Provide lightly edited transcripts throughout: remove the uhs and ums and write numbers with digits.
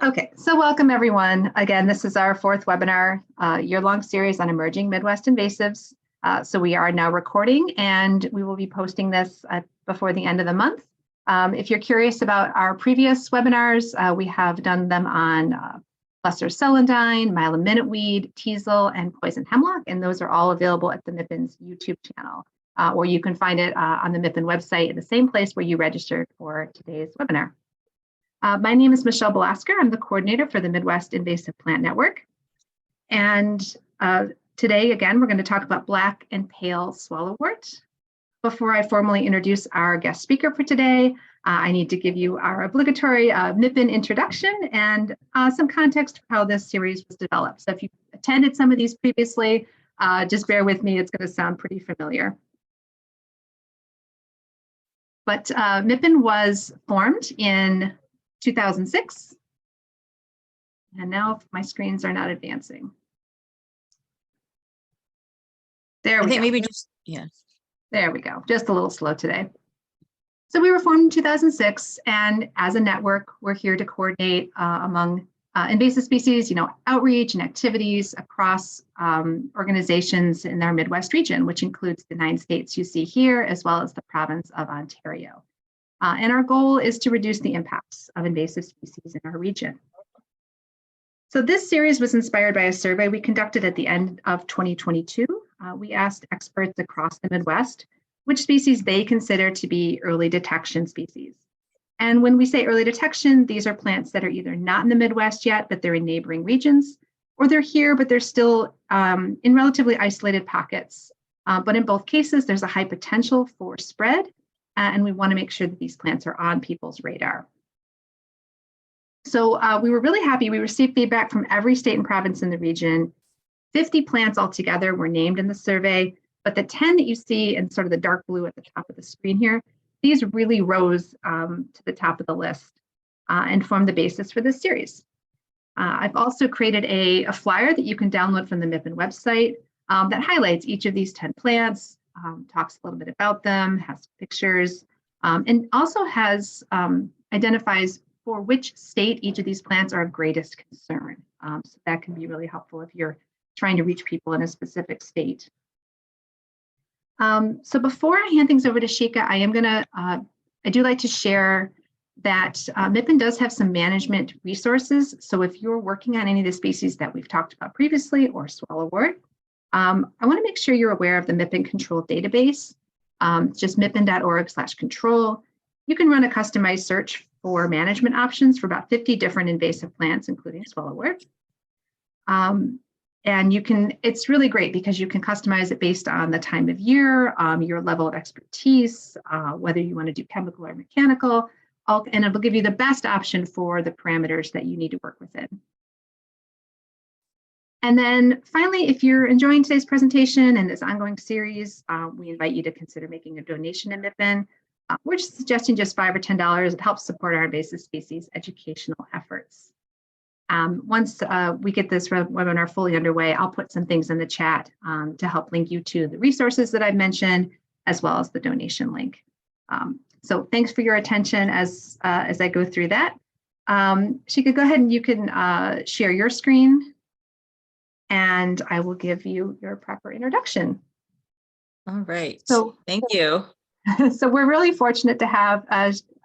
Okay, so welcome everyone. Again, this is our fourth webinar, year-long series on emerging Midwest invasives. So we are now recording and we will be posting this before the end of the month. If you're curious about our previous webinars, we have done them on lesser celandine, millet-weed, teasel, and poison hemlock, and those are all available at the MIPIN's YouTube channel, or you can find it on the MIPIN website in the same place where you registered for today's webinar. My name is Michelle Belasker. I'm the coordinator for the Midwest Invasive Plant Network. And today, again, we're going to talk about black and pale swallow-wort. Before I formally introduce our guest speaker for today, I need to give you our obligatory MIPIN introduction and some context for how this series was developed. So if you attended some of these previously, just bear with me, it's going to sound pretty familiar. But MIPIN was formed in 2006. And now my screens are not advancing. There we go. Maybe just, yeah. There we go. Just a little slow today. So we were formed in 2006, and as a network, we're here to coordinate among invasive species, outreach and activities across organizations in our Midwest region, which includes the 9 states you see here, as well as the province of Ontario. And our goal is to reduce the impacts of invasive species in our region. So this series was inspired by a survey we conducted at the end of 2022. We asked experts across the Midwest which species they consider to be early detection species. And when we say early detection, these are plants that are either not in the Midwest yet, but they're in neighboring regions, or they're here, but they're still in relatively isolated pockets. But in both cases, there's a high potential for spread. And we want to make sure that these plants are on people's radar. So we were really happy. We received feedback from every state and province in the region. 50 plants altogether were named in the survey, but the 10 that you see in sort of the dark blue at the top of the screen here, these really rose to the top of the list and formed the basis for this series. I've also created a flyer that you can download from the MIPIN website that highlights each of these 10 plants, talks a little bit about them, has pictures, and also has identifies for which state each of these plants are of greatest concern. So that can be really helpful if you're trying to reach people in a specific state. So before I hand things over to Shikha, I do like to share that MIPIN does have some management resources. So if you're working on any of the species that we've talked about previously or swallow-wort, I want to make sure you're aware of the MIPIN control database, just mipin.org/control. You can run a customized search for management options for about 50 different invasive plants, including swallow-wort. And it's really great because you can customize it based on the time of year, your level of expertise, whether you want to do chemical or mechanical, and it will give you the best option for the parameters that you need to work within. And then finally, if you're enjoying today's presentation and this ongoing series, we invite you to consider making a donation to MIPIN. We're just suggesting just $5 or $10. It helps support our invasive species educational efforts. Once we get this webinar fully underway, I'll put some things in the chat to help link you to the resources that I've mentioned, as well as the donation link. So thanks for your attention as I go through that. Shikha, go ahead and you can share your screen, and I will give you your proper introduction. All right. So thank you. So we're really fortunate to have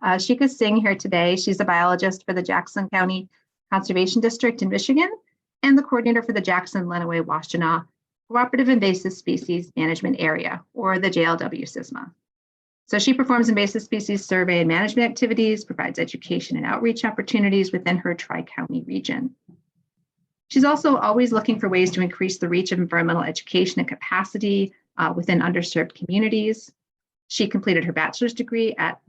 Shikha Singh here today. She's a biologist for the Jackson County Conservation District in Michigan and the coordinator for the Jackson-Lenawee-Washtenaw Cooperative Invasive Species Management Area, or the JLW CISMA. So she performs invasive species survey and management activities, provides education and outreach opportunities within her Tri-County region. She's also always looking for ways to increase the reach of environmental education and capacity within underserved communities. She completed her bachelor's degree at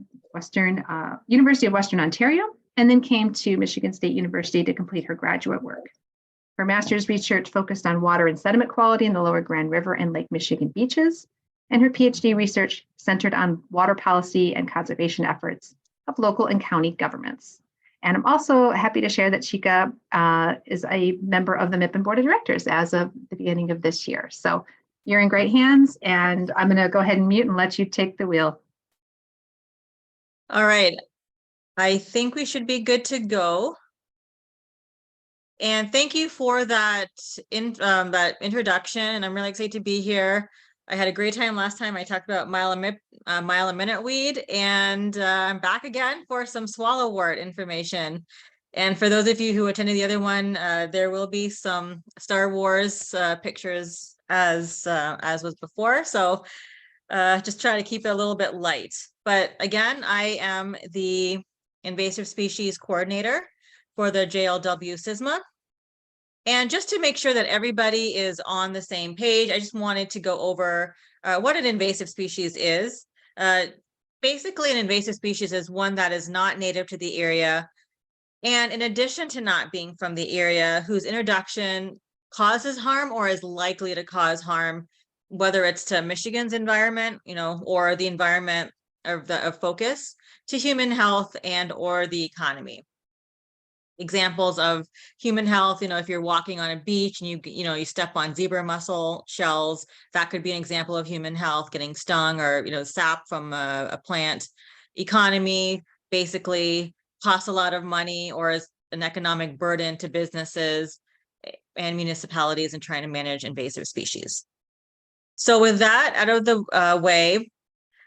University of Western Ontario, and then came to Michigan State University to complete her graduate work. Her master's research focused on water and sediment quality in the Lower Grand River and Lake Michigan beaches, and her PhD research centered on water policy and conservation efforts of local and county governments. And I'm also happy to share that Shikha is a member of the MIPIN Board of Directors as of the beginning of this year. So you're in great hands, and I'm going to go ahead and mute and let you take the wheel. All right. I think we should be good to go. And thank you for that that introduction. And I'm really excited to be here. I had a great time last time. I talked about mile a minute weed, and I'm back again for some swallow-wort information. And for those of you who attended the other one, there will be some Star Wars pictures as was before. So just try to keep it a little bit light. But again, I am the invasive species coordinator for the JLW CISMA. And just to make sure that everybody is on the same page, I just wanted to go over what an invasive species is. Basically, an invasive species is one that is not native to the area. And in addition to not being from the area, whose introduction causes harm or is likely to cause harm, whether it's to Michigan's environment, or the environment of focus, to human health and or the economy. Examples of human health, if you're walking on a beach and you step on zebra mussel shells, that could be an example of human health, getting stung, or sap from a plant. Economy basically costs a lot of money or is an economic burden to businesses and municipalities in trying to manage invasive species. So with that out of the way,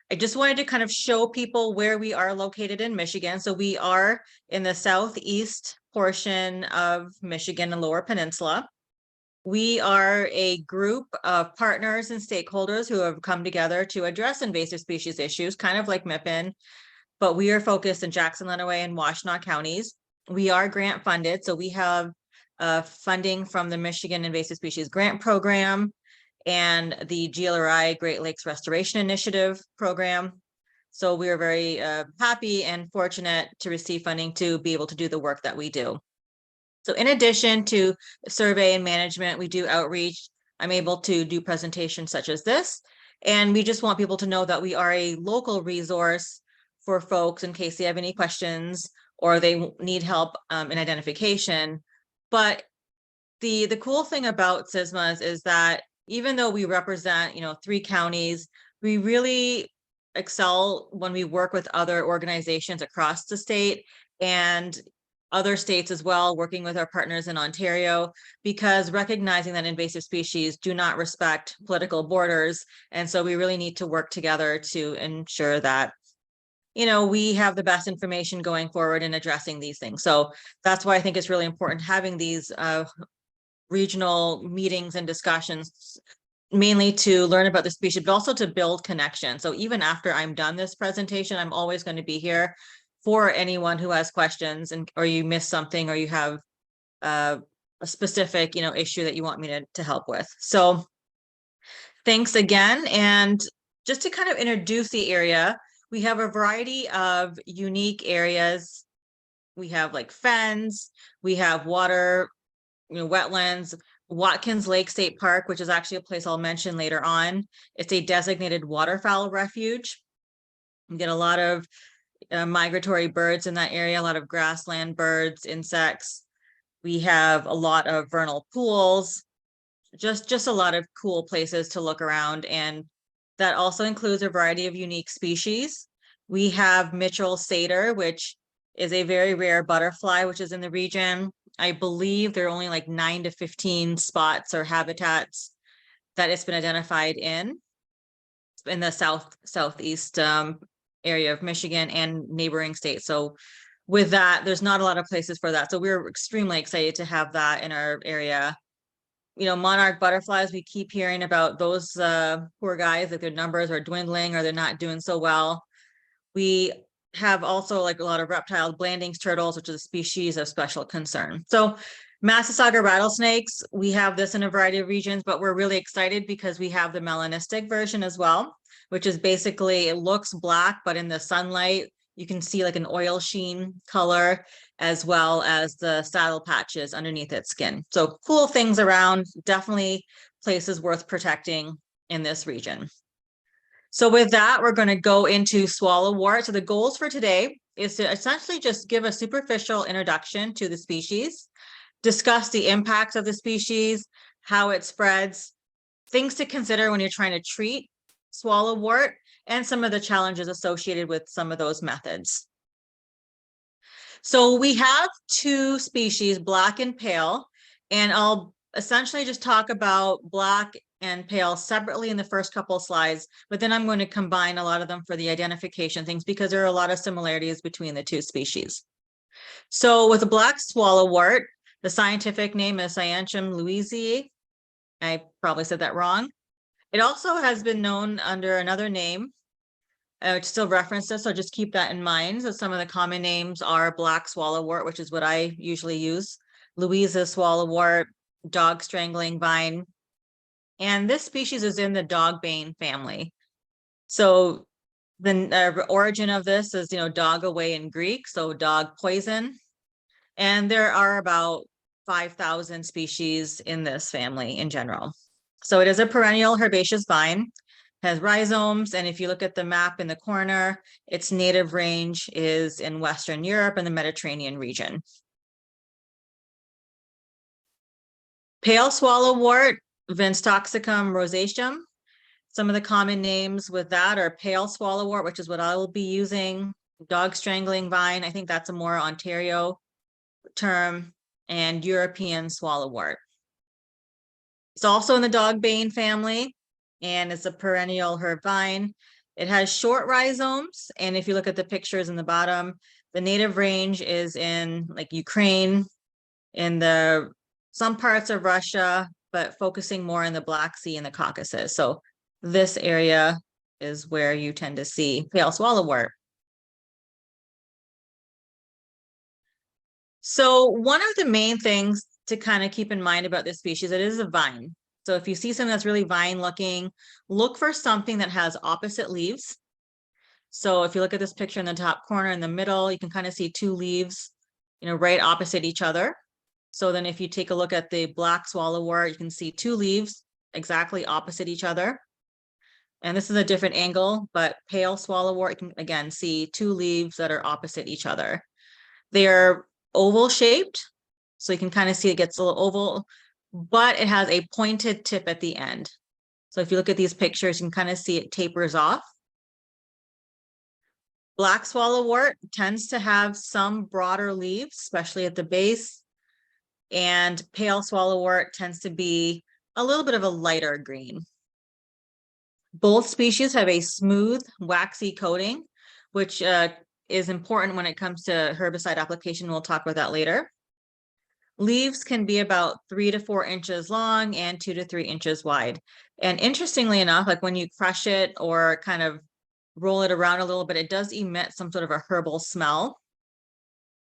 I just wanted to kind of show people where we are located in Michigan. So we are in the southeast portion of Michigan and Lower Peninsula. We are a group of partners and stakeholders who have come together to address invasive species issues, kind of like MIPIN, but we are focused in Jackson, Lenawee, and Washtenaw counties. We are grant funded, so we have funding from the Michigan Invasive Species Grant Program and the GLRI Great Lakes Restoration Initiative program. So we are very happy and fortunate to receive funding to be able to do the work that we do. So in addition to survey and management, we do outreach. I'm able to do presentations such as this. And we just want people to know that we are a local resource for folks in case they have any questions or they need help in identification. But the cool thing about SISMAS is that even though we represent, 3 counties, we really excel when we work with other organizations across the state and other states as well, working with our partners in Ontario, because recognizing that invasive species do not respect political borders. And so we really need to work together to ensure that, we have the best information going forward in addressing these things. So that's why I think it's really important having these regional meetings and discussions, mainly to learn about the species, but also to build connection. So even after I'm done this presentation, I'm always going to be here for anyone who has questions or you missed something or you have a specific, issue that you want me to help with. So thanks again. And just to kind of introduce the area, we have a variety of unique areas. We have like fens, we have water, wetlands, Watkins Lake State Park, which is actually a place I'll mention later on. It's a designated waterfowl refuge. You get a lot of migratory birds in that area, a lot of grassland birds, insects. We have a lot of vernal pools, just a lot of cool places to look around. And that also includes a variety of unique species. We have Mitchell satyr, which is a very rare butterfly, which is in the region. I believe there are only like 9 to 15 spots or habitats that it's been identified in the southeast area of Michigan and neighboring states. So with that, there's not a lot of places for that. So we're extremely excited to have that in our area. Monarch butterflies, we keep hearing about those poor guys, that their numbers are dwindling or they're not doing so well. We have also like a lot of reptiles, Blanding's turtles, which is a species of special concern. So Massasauga rattlesnakes, we have this in a variety of regions, but we're really excited because we have the melanistic version as well, which is basically, it looks black, but in the sunlight, you can see like an oil sheen color, as well as the saddle patches underneath its skin. So cool things around, definitely places worth protecting in this region. So with that, we're going to go into swallow-wort. So the goals for today is to essentially just give a superficial introduction to the species, discuss the impacts of the species, how it spreads, things to consider when you're trying to treat swallow-wort, and some of the challenges associated with some of those methods. So we have two species, black and pale, and I'll essentially just talk about black and pale separately in the first couple of slides, but then I'm going to combine a lot of them for the identification things because there are a lot of similarities between the two species. So with the black swallowwort, the scientific name is Cynanchum louisae. I probably said that wrong. It also has been known under another name, which still references, so just keep that in mind. So some of the common names are black swallowwort, which is what I usually use, Louisa swallowwort, dog strangling vine, and this species is in the dogbane family. So the origin of this is, dog away in Greek, so dog poison. And there are about 5,000 species in this family in general. So it is a perennial herbaceous vine, has rhizomes, and if you look at the map in the corner, its native range is in Western Europe and the Mediterranean region. Pale swallowwort, Vinstoxicum rosaceum. Some of the common names with that are pale swallowwort, which is what I will be using, dog strangling vine, I think that's a more Ontario term, and European swallowwort. It's also in the dogbane family, and it's a perennial herb vine. It has short rhizomes, and if you look at the pictures in the bottom, the native range is in like Ukraine, in some parts of Russia, but focusing more in the Black Sea and the Caucasus. So this area is where you tend to see pale swallowwort. So one of the main things to kind of keep in mind about this species, it is a vine. So if you see something that's really vine looking, look for something that has opposite leaves. So if you look at this picture in the top corner in the middle, you can kind of see two leaves, right opposite each other. So then if you take a look at the black swallowwort, you can see two leaves exactly opposite each other. And this is a different angle, but pale swallowwort, you can again see two leaves that are opposite each other. They are oval shaped, so you can kind of see it gets a little oval, but it has a pointed tip at the end. So if you look at these pictures, you can kind of see it tapers off. Black swallowwort tends to have some broader leaves, especially at the base, and pale swallowwort tends to be a little bit of a lighter green. Both species have a smooth, waxy coating, which is important when it comes to herbicide application. We'll talk about that later. Leaves can be about 3 to 4 inches long and 2 to 3 inches wide. And interestingly enough, like when you crush it or kind of roll it around a little bit, it does emit some sort of a herbal smell,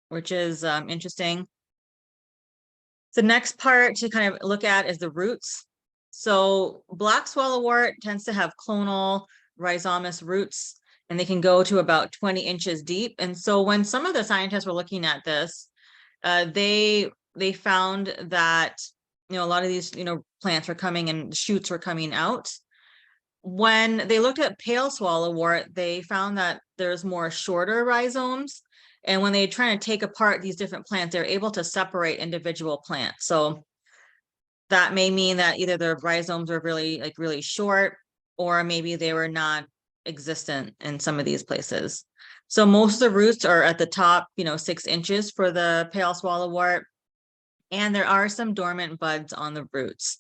which is interesting. The next part to kind of look at is the roots. So black swallowwort tends to have clonal rhizomous roots, and they can go to about 20 inches deep. And so when some of the scientists were looking at this, they found that, a lot of these, plants were coming and shoots were coming out. When they looked at pale swallowwort, they found that there's more shorter rhizomes. And when they try to take apart these different plants, they're able to separate individual plants. So that may mean that either the rhizomes are really short, or maybe they were not existent in some of these places. So most of the roots are at the top, 6 inches for the pale swallowwort, and there are some dormant buds on the roots.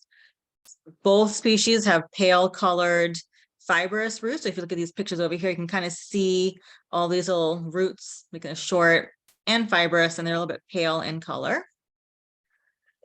Both species have pale colored fibrous roots. So if you look at these pictures over here, you can kind of see all these little roots, like a short and fibrous, and they're a little bit pale in color.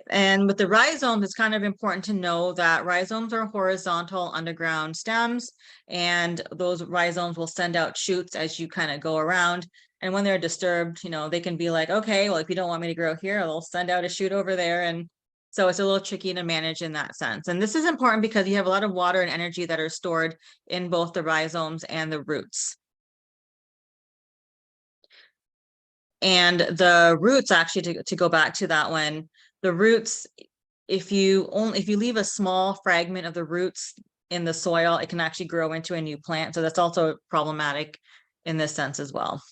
And with the rhizomes, it's kind of important to know that rhizomes are horizontal underground stems, and those rhizomes will send out shoots as you kind of go around. And when they're disturbed, they can be like, okay, well, if you don't want me to grow here, they'll send out a shoot over there. And so it's a little tricky to manage in that sense. And this is important because you have a lot of water and energy that are stored in both the rhizomes and the roots. And the roots, actually, to go back to that one, the roots, if you leave a small fragment of the roots in the soil, it can actually grow into a new plant. So that's also problematic in this sense as well.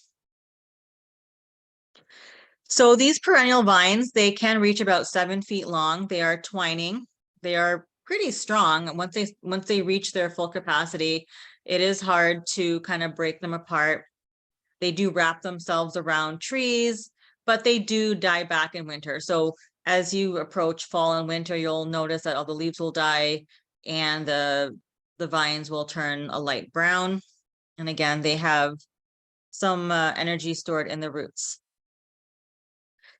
So these perennial vines, they can reach about 7 feet long. They are twining. They are pretty strong. Once they reach their full capacity, it is hard to kind of break them apart. They do wrap themselves around trees, but they do die back in winter. So as you approach fall and winter, you'll notice that all the leaves will die and the vines will turn a light brown. And again, they have some energy stored in the roots.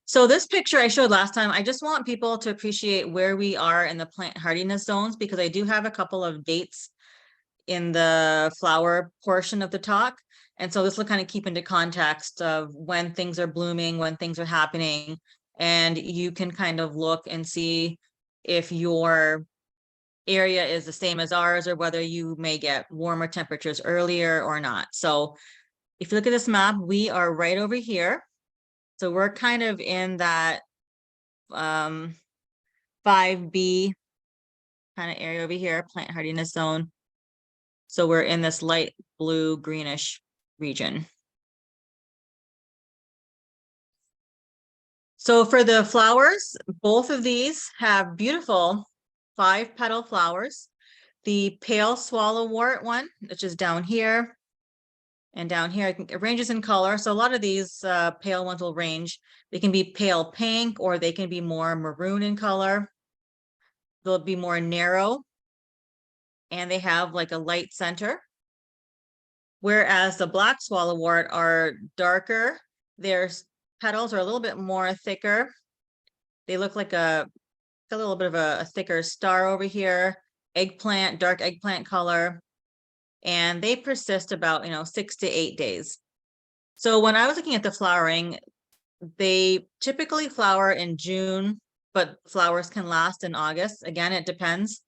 So this picture I showed last time, I just want people to appreciate where we are in the plant hardiness zones, because I do have a couple of dates in the flower portion of the talk. And so this will kind of keep into context of when things are blooming, when things are happening, and you can kind of look and see if your area is the same as ours or whether you may get warmer temperatures earlier or not. So if you look at this map, we are right over here. So we're kind of in that 5B kind of area over here, plant hardiness zone. So we're in this light blue greenish region. So for the flowers, both of these have beautiful 5-petal flowers. The pale swallow-wort one, which is down here and down here, it ranges in color. So a lot of these pale ones will range. They can be pale pink or they can be more maroon in color. They'll be more narrow and they have like a light center. Whereas the black swallow-wort are darker. Their petals are a little bit more thicker. They look like a little bit of a thicker star over here, eggplant, dark eggplant color, and they persist about 6 to 8 days. So when I was looking at the flowering, they typically flower in June, but flowers can last in August. Again, it depends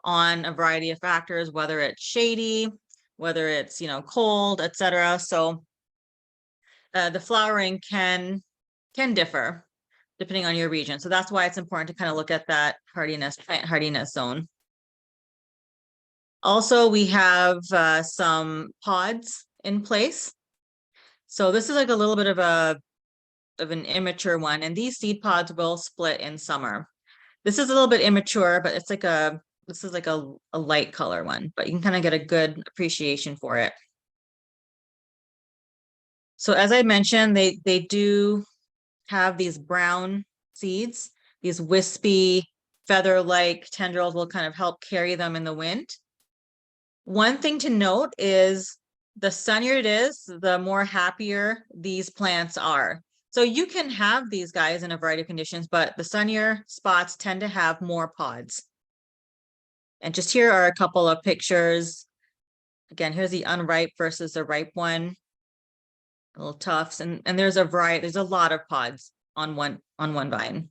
on a variety of factors, whether it's shady, whether it's cold, etc. So the flowering can differ depending on your region. So that's why it's important to kind of look at that hardiness, plant hardiness zone. Also, we have some pods in place. So this is like a little bit of an immature one, and these seed pods will split in summer. This is a little bit immature, but it's like this is like a light color one, but you can kind of get a good appreciation for it. So as I mentioned, they do have these brown seeds, these wispy feather-like tendrils will kind of help carry them in the wind. One thing to note is the sunnier it is, the more happier these plants are. So you can have these guys in a variety of conditions, but the sunnier spots tend to have more pods. And just here are a couple of pictures. Again, here's the unripe versus the ripe one. Little tufts, and there's a variety, there's a lot of pods on one vine.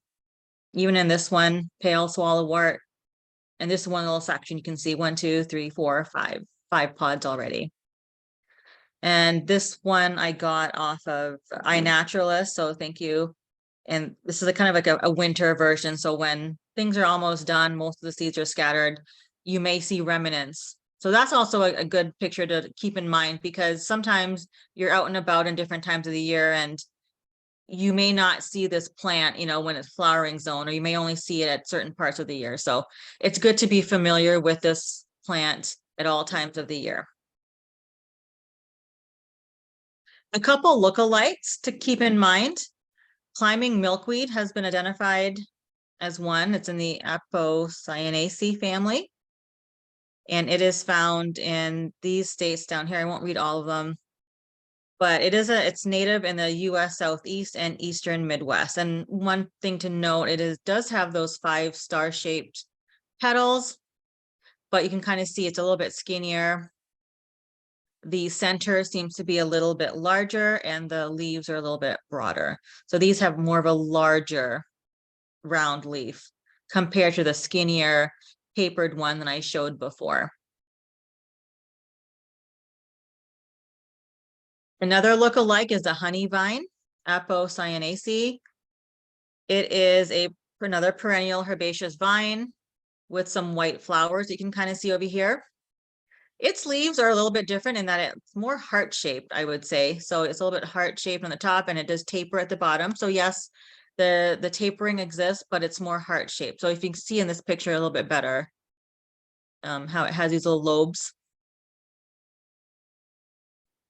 Even in this one, pale swallow-wort, and this one little section, you can see 1, 2, 3, 4, 5 pods already. And this one I got off of iNaturalist, so thank you. And this is a kind of like a winter version. So when things are almost done, most of the seeds are scattered, you may see remnants. So that's also a good picture to keep in mind, because sometimes you're out and about in different times of the year and you may not see this plant, when it's flowering zone, or you may only see it at certain parts of the year. So it's good to be familiar with this plant at all times of the year. A couple lookalikes to keep in mind. Climbing milkweed has been identified as one. It's in the Apocynaceae family. And it is found in these states down here. I won't read all of them, but it's native in the US Southeast and Eastern Midwest. And one thing to note, does have those 5 star-shaped petals, but you can kind of see it's a little bit skinnier. The center seems to be a little bit larger and the leaves are a little bit broader. So these have more of a larger round leaf compared to the skinnier tapered one that I showed before. Another look-alike is the honey vine, Apocynaceae. It is another perennial herbaceous vine with some white flowers you can kind of see over here. Its leaves are a little bit different in that it's more heart-shaped, I would say. So it's a little bit heart-shaped on the top and it does taper at the bottom. So yes, the tapering exists, but it's more heart-shaped. So if you can see in this picture a little bit better, how it has these little lobes.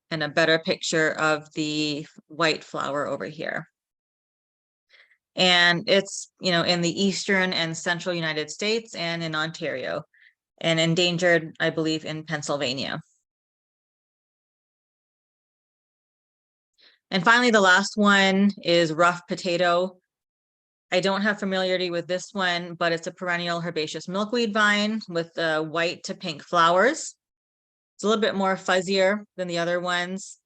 And a better picture of the white flower over here. And it's, in the eastern and central United States and in Ontario, and endangered, I believe, in Pennsylvania. And finally, the last one is rough potato. I don't have familiarity with this one, but it's a perennial herbaceous milkweed vine with white to pink flowers. It's a little bit more fuzzier than the other ones,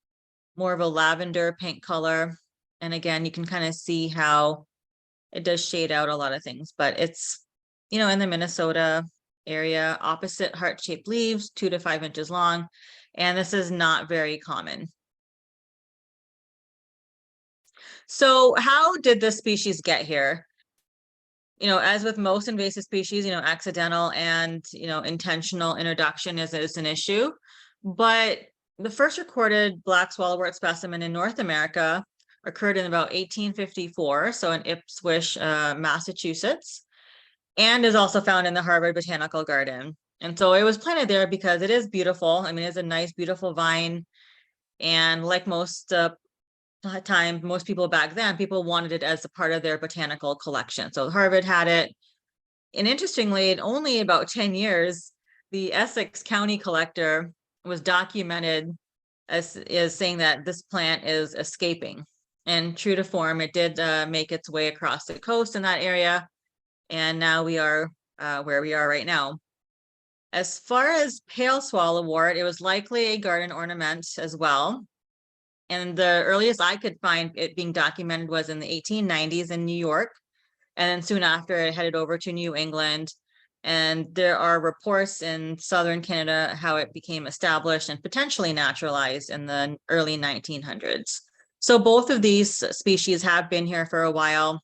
more of a lavender pink color. And again, you can kind of see how it does shade out a lot of things, but it's, in the Minnesota area, opposite heart-shaped leaves, 2 to 5 inches long. And this is not very common. So how did this species get here? As with most invasive species, accidental and, intentional introduction is an issue. But the first recorded black swallow-wort specimen in North America occurred in about 1854, so in Ipswich, Massachusetts, and is also found in the Harvard Botanical Garden. And so it was planted there because it is beautiful. I mean, it's a nice, beautiful vine. And like most time, most people back then, people wanted it as a part of their botanical collection. So Harvard had it. And interestingly, in only about 10 years, the Essex County collector was documented as saying that this plant is escaping. And true to form, it did make its way across the coast in that area. And now we are where we are right now. As far as pale swallow-wort, it was likely a garden ornament as well. And the earliest I could find it being documented was in the 1890s in New York. And then soon after, it headed over to New England. And there are reports in southern Canada how it became established and potentially naturalized in the early 1900s. So both of these species have been here for a while.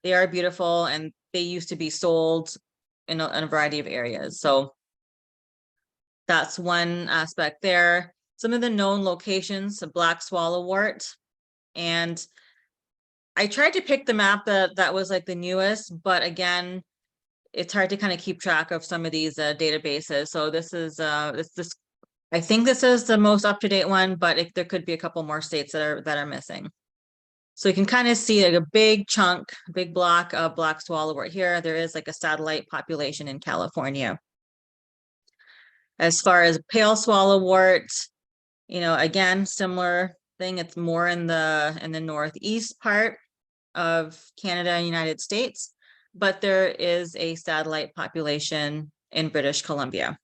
They are beautiful, and they used to be sold in a variety of areas. So that's one aspect there. Some of the known locations of black swallow-wort. And I tried to pick the map that was like the newest, but again, it's hard to kind of keep track of some of these databases. So this is this I think this is the most up-to-date one, but there could be a couple more states that are missing. So you can kind of see like a big chunk, big block of black swallow-wort here. There is like a satellite population in California. As far as pale swallow-wort, again, similar thing. It's more in the northeast part of Canada and United States, but there is a satellite population in British Columbia.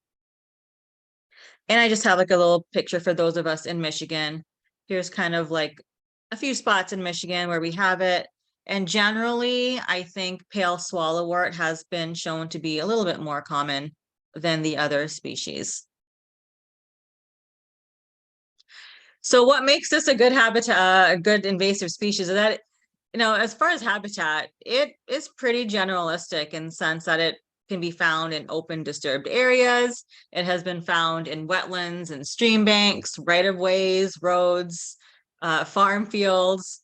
And I just have like a little picture for those of us in Michigan. Here's kind of like a few spots in Michigan where we have it. And generally, I think pale swallow-wort has been shown to be a little bit more common than the other species. So what makes this a good habitat, a good invasive species is that, as far as habitat, it is pretty generalistic in the sense that it can be found in open disturbed areas. It has been found in wetlands and stream banks, right-of-ways, roads, farm fields.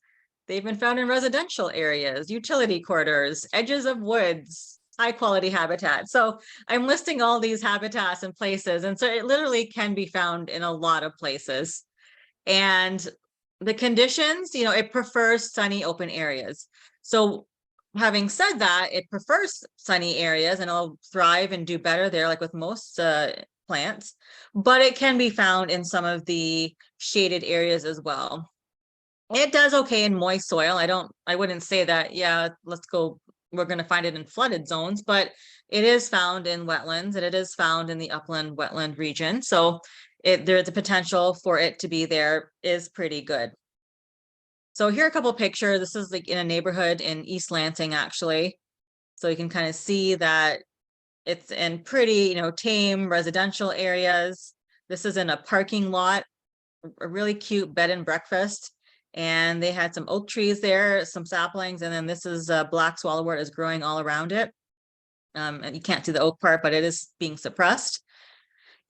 They've been found in residential areas, utility corridors, edges of woods, high quality habitat. So I'm listing all these habitats and places. And so it literally can be found in a lot of places. And the conditions, it prefers sunny open areas. So having said that, it prefers sunny areas and it'll thrive and do better there, like with most plants, but it can be found in some of the shaded areas as well. It does okay in moist soil. I wouldn't say that, yeah, we're going to find it in flooded zones, but it is found in wetlands and it is found in the upland wetland region. So there's a potential for it to be there is pretty good. So here are a couple of pictures. This is like in a neighborhood in East Lansing, actually. So you can kind of see that it's in pretty, tame residential areas. This is in a parking lot, a really cute bed and breakfast. And they had some oak trees there, some saplings, and then this is black swallow-wort is growing all around it. And you can't see the oak part, but it is being suppressed.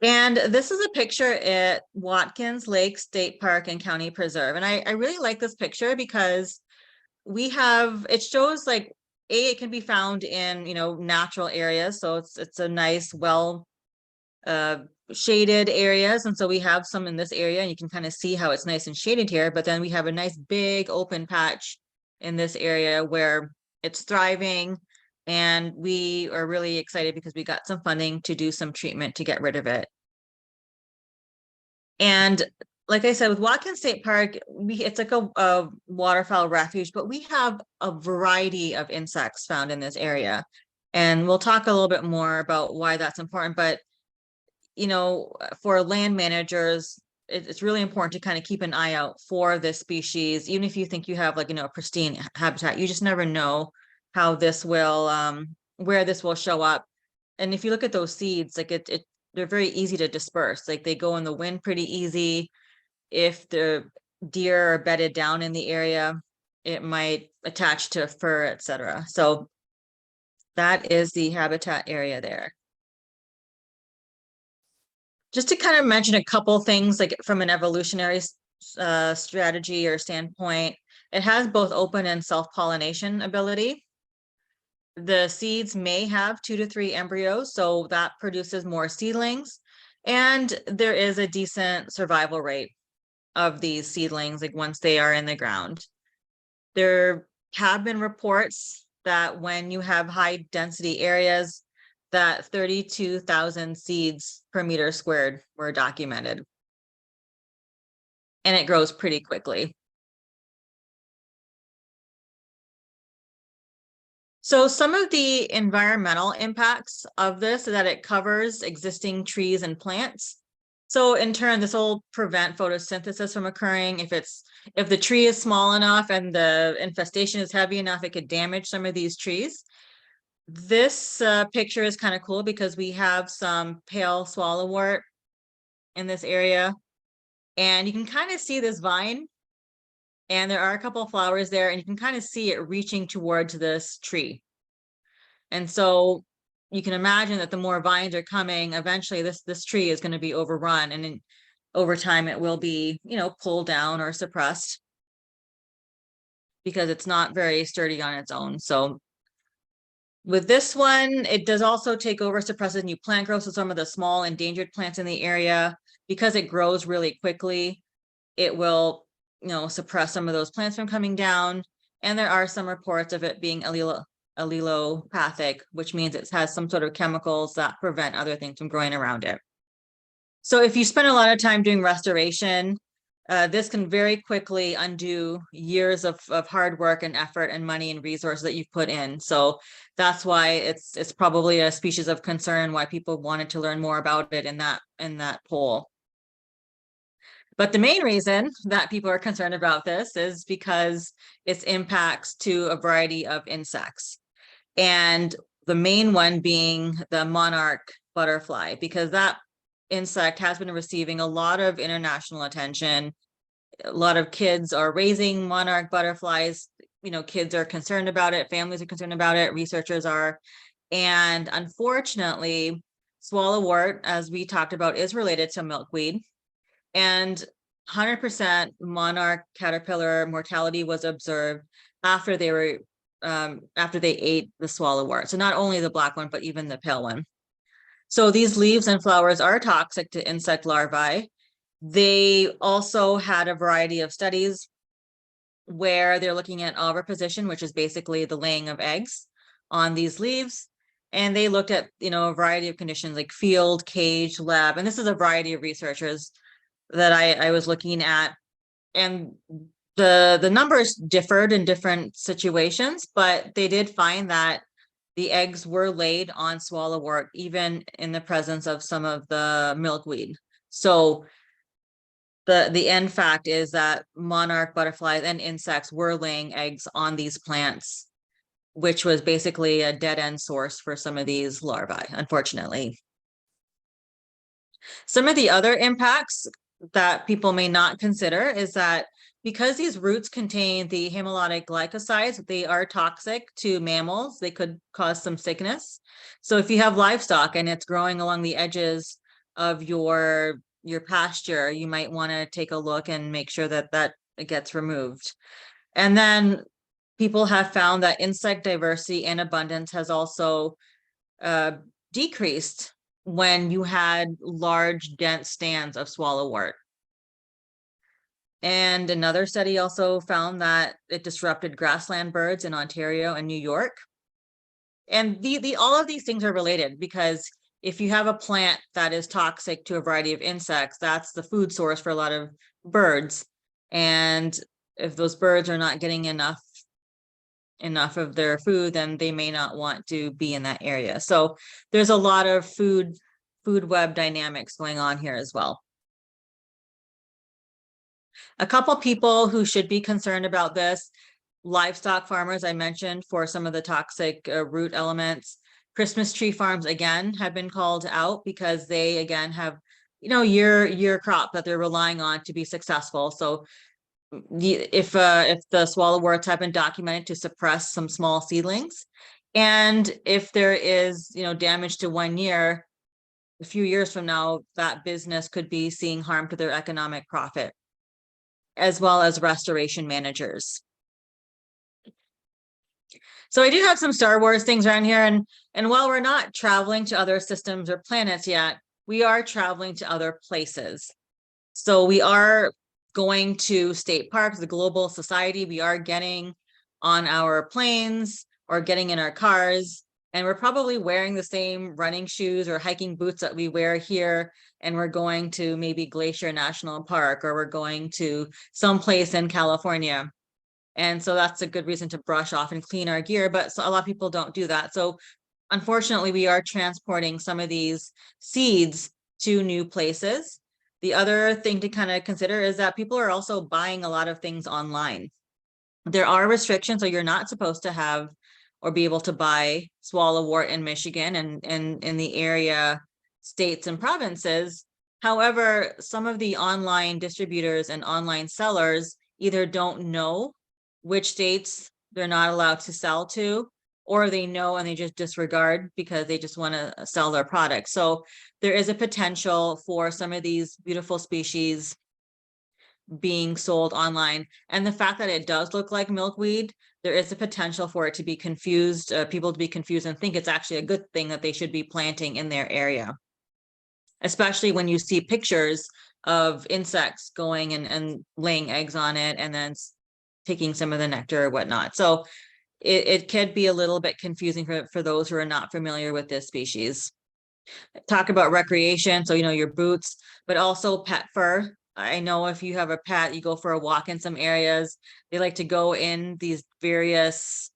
And this is a picture at Watkins Lake State Park and County Preserve. And I really like this picture because it shows like, it can be found in, natural areas. So it's a nice, well shaded areas. And so we have some in this area and you can kind of see how it's nice and shaded here, but then we have a nice big open patch in this area where it's thriving, and we are really excited because we got some funding to do some treatment to get rid of it. And like I said, with Watkins State Park, it's like a waterfowl refuge, but we have a variety of insects found in this area. And we'll talk a little bit more about why that's important. But, you know, for land managers, it's really important to kind of keep an eye out for this species. Even if you think you have, like, you know, a pristine habitat, you just never know how this will, where this will show up. And if you look at those seeds, like they're very easy to disperse. Like they go in the wind pretty easy. If the deer are bedded down in the area, it might attach to fur, etc. So that is the habitat area there. Just to kind of mention a couple things, like from an evolutionary strategy or standpoint, it has both open and self-pollination ability. The seeds may have 2 to 3 embryos, so that produces more seedlings. And there is a decent survival rate of these seedlings, like once they are in the ground. There have been reports that when you have high density areas, that 32,000 seeds per meter squared were documented. And it grows pretty quickly. So some of the environmental impacts of this is that it covers existing trees and plants. So in turn, this will prevent photosynthesis from occurring. If the tree is small enough and the infestation is heavy enough, it could damage some of these trees. This picture is kind of cool because we have some pale swallow-wort in this area. And you can kind of see this vine. And there are a couple of flowers there, and you can kind of see it reaching towards this tree. And so you can imagine that the more vines are coming, eventually this tree is going to be overrun, and over time it will be, you know, pulled down or suppressed because it's not very sturdy on its own. So with this one, it does also take over, suppresses new plant growth. So some of the small endangered plants in the area, because it grows really quickly, it will, you know, suppress some of those plants from coming down. And there are some reports of it being allelopathic, which means it has some sort of chemicals that prevent other things from growing around it. So if you spend a lot of time doing restoration, this can very quickly undo years of hard work and effort and money and resources that you've put in. So that's why it's probably a species of concern, why people wanted to learn more about it in that poll. But the main reason that people are concerned about this is because its impacts to a variety of insects. And the main one being the monarch butterfly, because that insect has been receiving a lot of international attention. A lot of kids are raising monarch butterflies. You know, kids are concerned about it, families are concerned about it, researchers are. And unfortunately, swallow-wort, as we talked about, is related to milkweed. And 100% monarch caterpillar mortality was observed after they ate the swallow-wort. So not only the black one, but even the pale one. So these leaves and flowers are toxic to insect larvae. They also had a variety of studies where they're looking at oviposition, which is basically the laying of eggs on these leaves. And they looked at, you know, a variety of conditions like field, cage, lab. And this is a variety of researchers that I was looking at. And the numbers differed in different situations, but they did find that the eggs were laid on swallow-wort, even in the presence of some of the milkweed. So the end fact is that monarch butterflies and insects were laying eggs on these plants, which was basically a dead end source for some of these larvae, unfortunately. Some of the other impacts that people may not consider is that because these roots contain the hemolytic glycosides, they are toxic to mammals. They could cause some sickness. So if you have livestock and it's growing along the edges of your pasture, you might want to take a look and make sure that it gets removed. And then people have found that insect diversity and abundance has also decreased when you had large, dense stands of swallow-wort. And another study also found that it disrupted grassland birds in Ontario and New York. And all of these things are related, because if you have a plant that is toxic to a variety of insects, that's the food source for a lot of birds. And if those birds are not getting enough of their food, then they may not want to be in that area. So there's a lot of food web dynamics going on here as well. A couple people who should be concerned about this: livestock farmers, I mentioned, for some of the toxic root elements. Christmas tree farms, again, have been called out because they, again, have, year crop that they're relying on to be successful. So if the swallow-worts have been documented to suppress some small seedlings, and if there is, damage to 1 year, a few years from now, that business could be seeing harm to their economic profit, as well as restoration managers. So I do have some Star Wars things around here, and while we're not traveling to other systems or planets yet, we are traveling to other places. So we are going to state parks, the global society. We are getting on our planes or getting in our cars, and we're probably wearing the same running shoes or hiking boots that we wear here, and we're going to maybe Glacier National Park, or we're going to someplace in California. And so that's a good reason to brush off and clean our gear, but a lot of people don't do that. So unfortunately, we are transporting some of these seeds to new places. The other thing to kind of consider is that people are also buying a lot of things online. There are restrictions, so you're not supposed to have or be able to buy swallow-wort in Michigan and in the area states and provinces. However, some of the online distributors and online sellers either don't know which states they're not allowed to sell to, or they know and they just disregard because they just want to sell their product. So there is a potential for some of these beautiful species being sold online. And the fact that it does look like milkweed, there is a potential for it to be confused, people to be confused and think it's actually a good thing that they should be planting in their area. Especially when you see pictures of insects going and laying eggs on it and then taking some of the nectar or whatnot. So it could be a little bit confusing for those who are not familiar with this species. Talk about recreation, so your boots, but also pet fur. I know if you have a pet, you go for a walk in some areas, they like to go in these various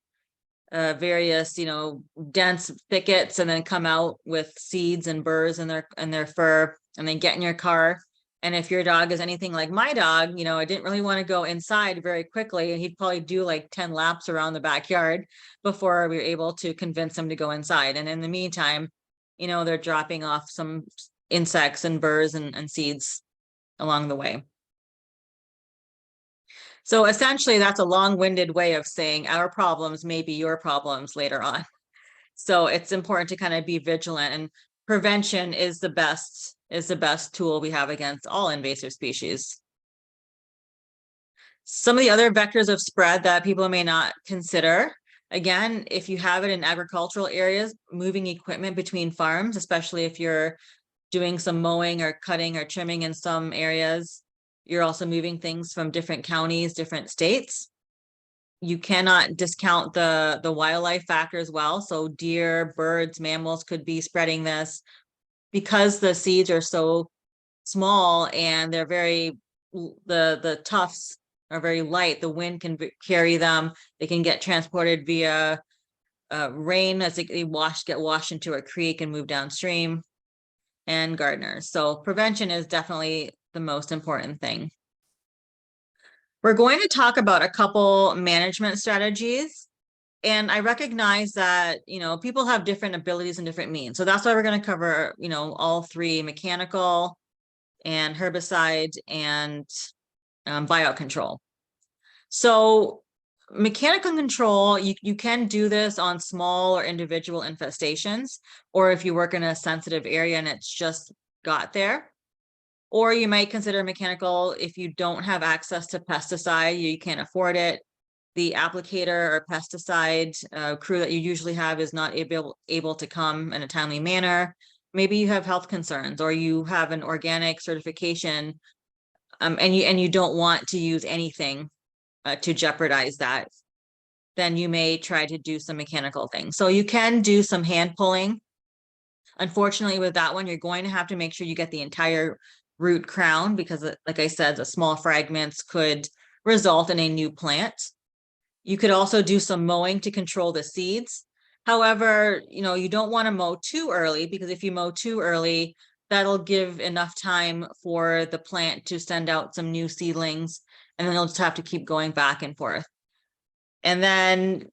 dense thickets and then come out with seeds and burrs in their fur, and then get in your car. And if your dog is anything like my dog, I didn't really want to go inside very quickly, and he'd probably do like 10 laps around the backyard before we were able to convince him to go inside. And in the meantime, they're dropping off some insects and burrs and seeds along the way. So essentially, that's a long-winded way of saying our problems may be your problems later on. So it's important to kind of be vigilant, and prevention is the best tool we have against all invasive species. Some of the other vectors of spread that people may not consider, again, if you have it in agricultural areas, moving equipment between farms, especially if you're doing some mowing or cutting or trimming in some areas, you're also moving things from different counties, different states. You cannot discount the wildlife factor as well. So deer, birds, mammals could be spreading this. Because the seeds are so small and they're the tufts are very light, the wind can carry them. They can get transported via rain as they get washed into a creek and move downstream, and gardeners. So prevention is definitely the most important thing. We're going to talk about a couple management strategies. And I recognize that, people have different abilities and different means. So that's why we're going to cover, all three: mechanical and herbicide and biocontrol. So mechanical control, you can do this on small or individual infestations, or if you work in a sensitive area and it's just got there. Or you might consider mechanical if you don't have access to pesticide, you can't afford it. The applicator or pesticide crew that you usually have is not able to come in a timely manner. Maybe you have health concerns, or you have an organic certification and you don't want to use anything to jeopardize that, then you may try to do some mechanical things. So you can do some hand pulling. Unfortunately, with that one, you're going to have to make sure you get the entire root crown, because like I said, the small fragments could result in a new plant. You could also do some mowing to control the seeds. However, you don't want to mow too early, because if you mow too early, that'll give enough time for the plant to send out some new seedlings, and then you'll just have to keep going back and forth. And then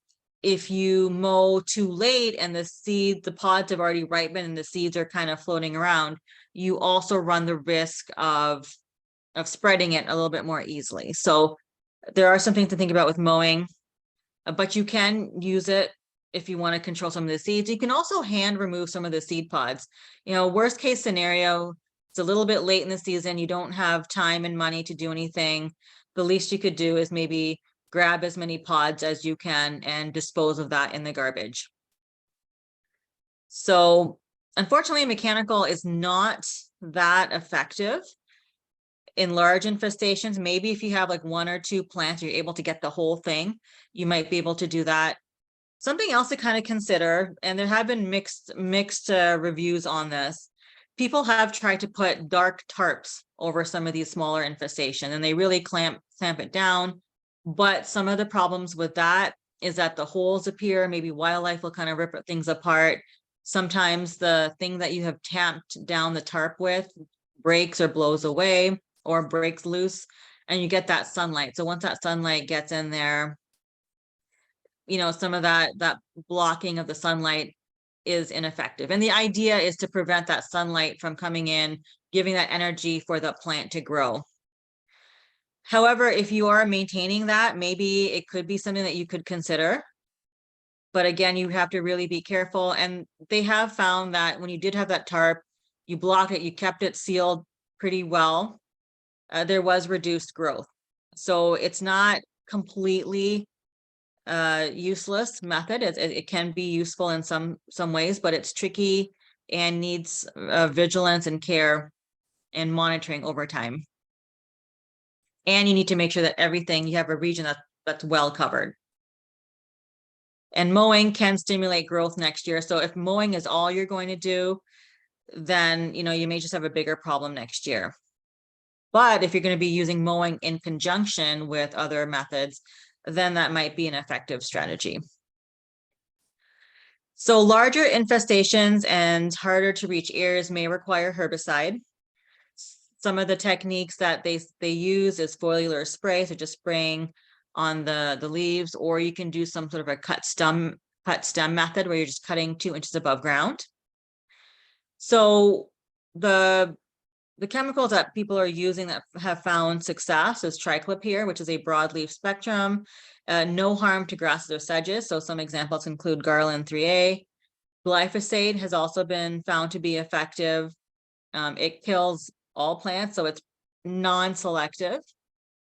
if you mow too late and the pods have already ripened and the seeds are kind of floating around, you also run the risk of spreading it a little bit more easily. So there are some things to think about with mowing, but you can use it if you want to control some of the seeds. You can also hand remove some of the seed pods. Worst case scenario, it's a little bit late in the season, you don't have time and money to do anything. The least you could do is maybe grab as many pods as you can and dispose of that in the garbage. So unfortunately, mechanical is not that effective in large infestations. Maybe if you have like 1 or 2 plants, you're able to get the whole thing, you might be able to do that. Something else to kind of consider, and there have been mixed reviews on this. People have tried to put dark tarps over some of these smaller infestations, and they really clamp it down. But some of the problems with that is that the holes appear, maybe wildlife will kind of rip things apart. Sometimes the thing that you have tamped down the tarp with breaks or blows away or breaks loose, and you get that sunlight. So once that sunlight gets in there, some of that blocking of the sunlight is ineffective. And the idea is to prevent that sunlight from coming in, giving that energy for the plant to grow. However, if you are maintaining that, maybe it could be something that you could consider. But again, you have to really be careful. And they have found that when you did have that tarp, you blocked it, you kept it sealed pretty well, there was reduced growth. So it's not completely useless method. It can be useful in some ways, but it's tricky and needs vigilance and care and monitoring over time. And you need to make sure that you have a region that's well covered. And mowing can stimulate growth next year. So if mowing is all you're going to do, then you may just have a bigger problem next year. But if you're going to be using mowing in conjunction with other methods, then that might be an effective strategy. So larger infestations and harder to reach areas may require herbicide. Some of the techniques that they use is foliar spray, so just spraying on the leaves, or you can do some sort of a cut stem method where you're just cutting 2 inches above ground. So the chemicals that people are using that have found success is triclopyr, which is a broadleaf spectrum, no harm to grasses or sedges. So some examples include Garland 3A. Glyphosate has also been found to be effective. It kills all plants, so it's non-selective.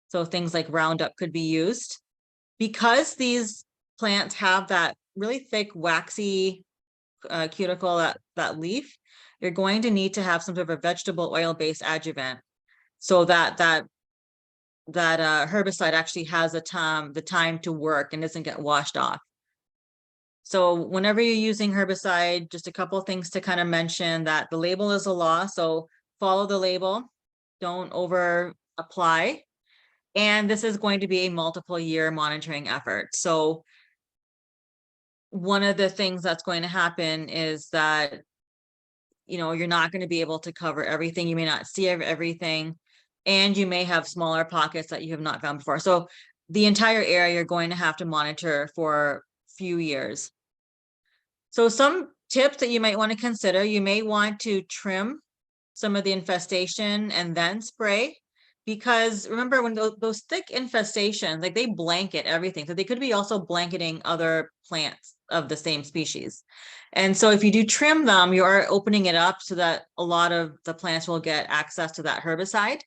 So things like Roundup could be used. Because these plants have that really thick, waxy cuticle, that leaf, you're going to need to have some sort of a vegetable oil-based adjuvant, so that herbicide actually has the time to work and doesn't get washed off. So whenever you're using herbicide, just a couple of things to kind of mention: that the label is a law, so follow the label, don't over apply. And this is going to be a multiple year monitoring effort. So one of the things that's going to happen is that you're not going to be able to cover everything. You may not see everything, and you may have smaller pockets that you have not found before. So the entire area you're going to have to monitor for a few years. So some tips that you might want to consider: you may want to trim some of the infestation and then spray, because remember, when those thick infestations, like, they blanket everything. So they could be also blanketing other plants of the same species. And so if you do trim them, you are opening it up so that a lot of the plants will get access to that herbicide.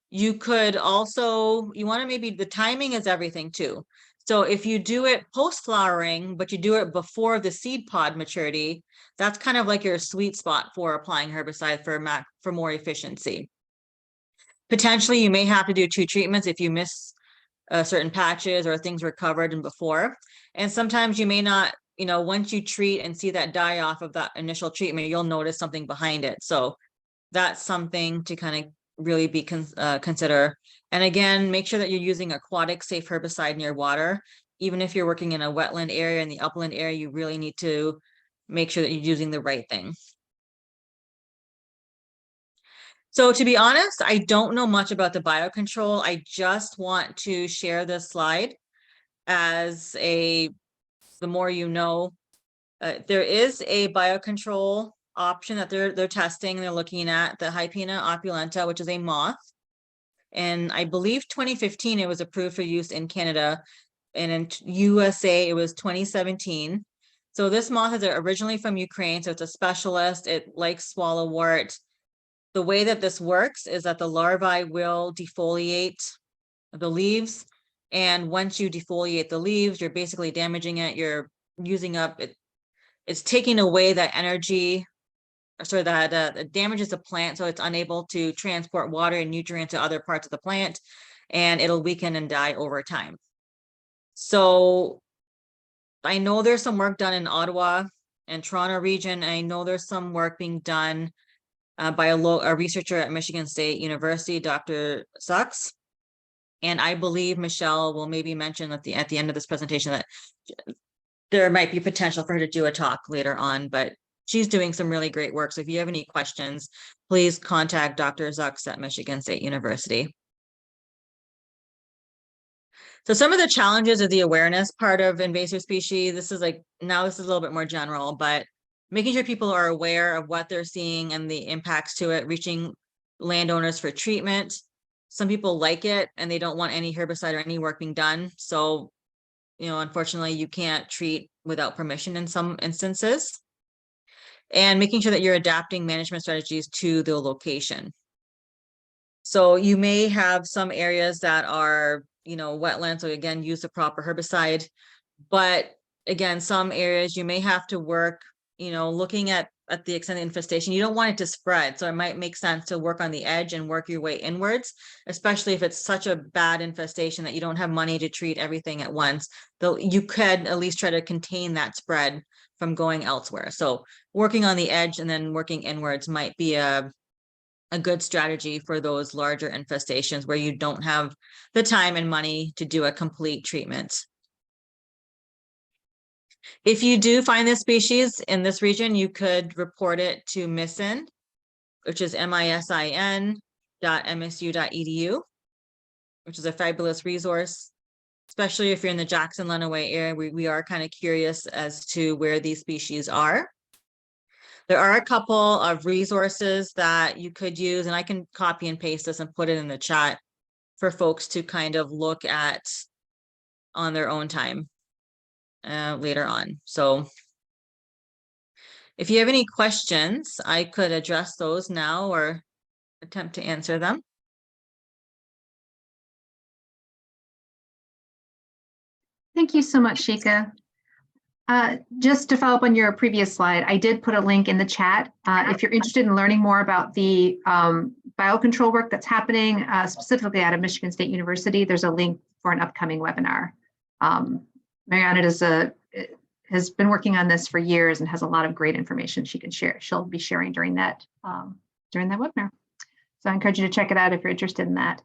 You could also, you want to, maybe the timing is everything too. So if you do it post-flowering, but you do it before the seed pod maturity, that's kind of like your sweet spot for applying herbicide for more efficiency. Potentially, you may have to do 2 treatments if you miss certain patches or things were covered in before. And sometimes you may not, once you treat and see that die off of that initial treatment, you'll notice something behind it. So that's something to kind of really be consider. And again, make sure that you're using aquatic safe herbicide in your water. Even if you're working in a wetland area, in the upland area, you really need to make sure that you're using the right thing. So to be honest, I don't know much about the biocontrol. I just want to share this slide as the more you know. There is a biocontrol option that they're testing. They're looking at the Hypena opulenta, which is a moth. And I believe 2015 it was approved for use in Canada, and in USA it was 2017. So this moth is originally from Ukraine, so it's a specialist. It likes swallow-wort. The way that this works is that the larvae will defoliate the leaves, and once you defoliate the leaves, you're basically damaging it. You're using up it. It's taking away that energy, so that it damages the plant, so it's unable to transport water and nutrients to other parts of the plant, and it'll weaken and die over time. So I know there's some work done in Ottawa and Toronto region. And I know there's some work being done by a researcher at Michigan State University, Dr. Sucks. And I believe Michelle will maybe mention at the end of this presentation that there might be potential for her to do a talk later on, but she's doing some really great work. So if you have any questions, please contact Dr. Zucks at Michigan State University. So some of the challenges of the awareness part of invasive species, this is a little bit more general, but making sure people are aware of what they're seeing and the impacts to it, reaching landowners for treatment. Some people like it and they don't want any herbicide or any work being done. So, unfortunately, you can't treat without permission in some instances. And making sure that you're adapting management strategies to the location. So you may have some areas that are, wetlands, so again, use the proper herbicide. But again, some areas you may have to work, looking at the extent of infestation. You don't want it to spread. So it might make sense to work on the edge and work your way inwards, especially if it's such a bad infestation that you don't have money to treat everything at once. Though you could at least try to contain that spread from going elsewhere. So working on the edge and then working inwards might be a good strategy for those larger infestations where you don't have the time and money to do a complete treatment. If you do find this species in this region, you could report it to MISIN, which is misin.msu.edu, which is a fabulous resource, especially if you're in the Jackson-Lenawee area. We are kind of curious as to where these species are. There are a couple of resources that you could use, and I can copy and paste this and put it in the chat for folks to kind of look at on their own time later on. So if you have any questions, I could address those now or attempt to answer them. Thank you so much, Shikha. Just to follow up on your previous slide, I did put a link in the chat. If you're interested in learning more about the biocontrol work that's happening, specifically out of Michigan State University, there's a link for an upcoming webinar. Mariana has been working on this for years and has a lot of great information she can share. She'll be sharing during that webinar. So I encourage you to check it out if you're interested in that.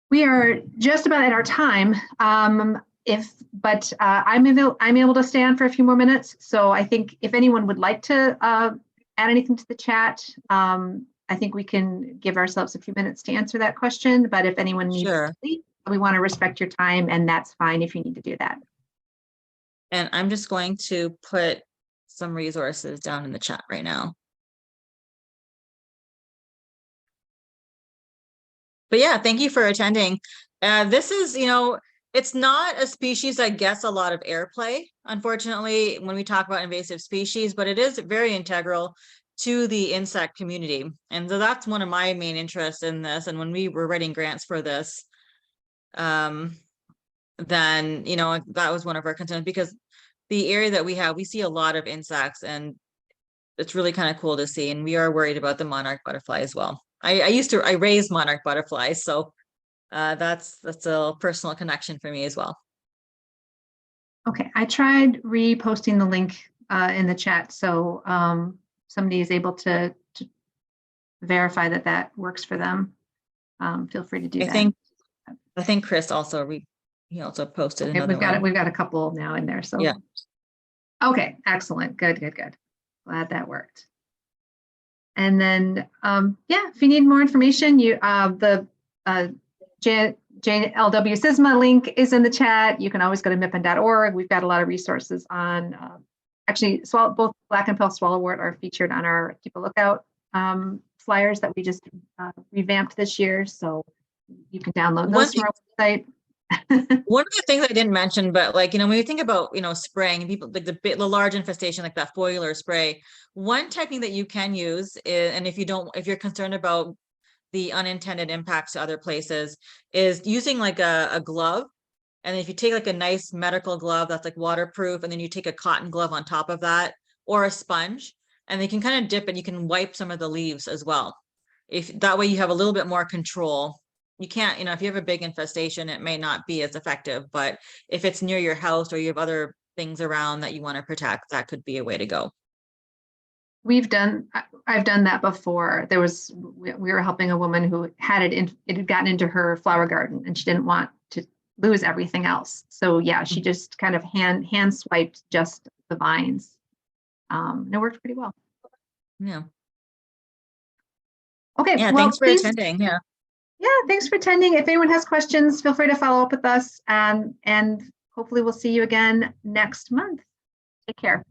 We are just about at our time. I'm able to stay on for a few more minutes. So I think if anyone would like to add anything to the chat, I think we can give ourselves a few minutes to answer that question. But if anyone needs to leave, we want to respect your time, and that's fine if you need to do that. And I'm just going to put some resources down in the chat right now. But yeah, thank you for attending. This is, it's not a species that gets a lot of airplay, unfortunately, when we talk about invasive species, but it is very integral to the insect community. And so that's one of my main interests in this. And when we were writing grants for this, then, that was one of our concerns, because the area that we see a lot of insects, and it's really kind of cool to see. And we are worried about the monarch butterfly as well. I raised monarch butterflies, so that's a personal connection for me as well. Okay, I tried reposting the link in the chat, so somebody is able to verify that that works for them. Feel free to do that. I think Chris also he also posted Okay, another one. we've got a couple now in there. So yeah. Okay, excellent. Good. Glad that worked. And then yeah, if you need more information, you the JLW CISMA link is in the chat. You can always go to mippen.org. We've got a lot of resources on actually both black and pale swallow-wort are featured on our Keep a Lookout flyers that we just revamped this year. So you can download those from our website. One of the things I didn't mention, but like, when you think about, spraying people, like the large infestation, like that foliar spray, one technique that you can use is, and if you're concerned about the unintended impacts to other places, is using like a glove. And if you take like a nice medical glove that's like waterproof, and then you take a cotton glove on top of that, or a sponge, and they can kind of dip it, you can wipe some of the leaves as well. If that way you have a little bit more control. You can't, if you have a big infestation, it may not be as effective, but if it's near your house or you have other things around that you want to protect, that could be a way to go. I've done that before. We were helping a woman who had it had gotten into her flower garden, and she didn't want to lose everything else. So yeah, she just kind of hand swiped just the vines. And it worked pretty well. Yeah. Okay. Yeah. Well, thanks for attending. Yeah. Yeah, thanks for attending. If anyone has questions, feel free to follow up with us, and hopefully we'll see you again next month. Take care.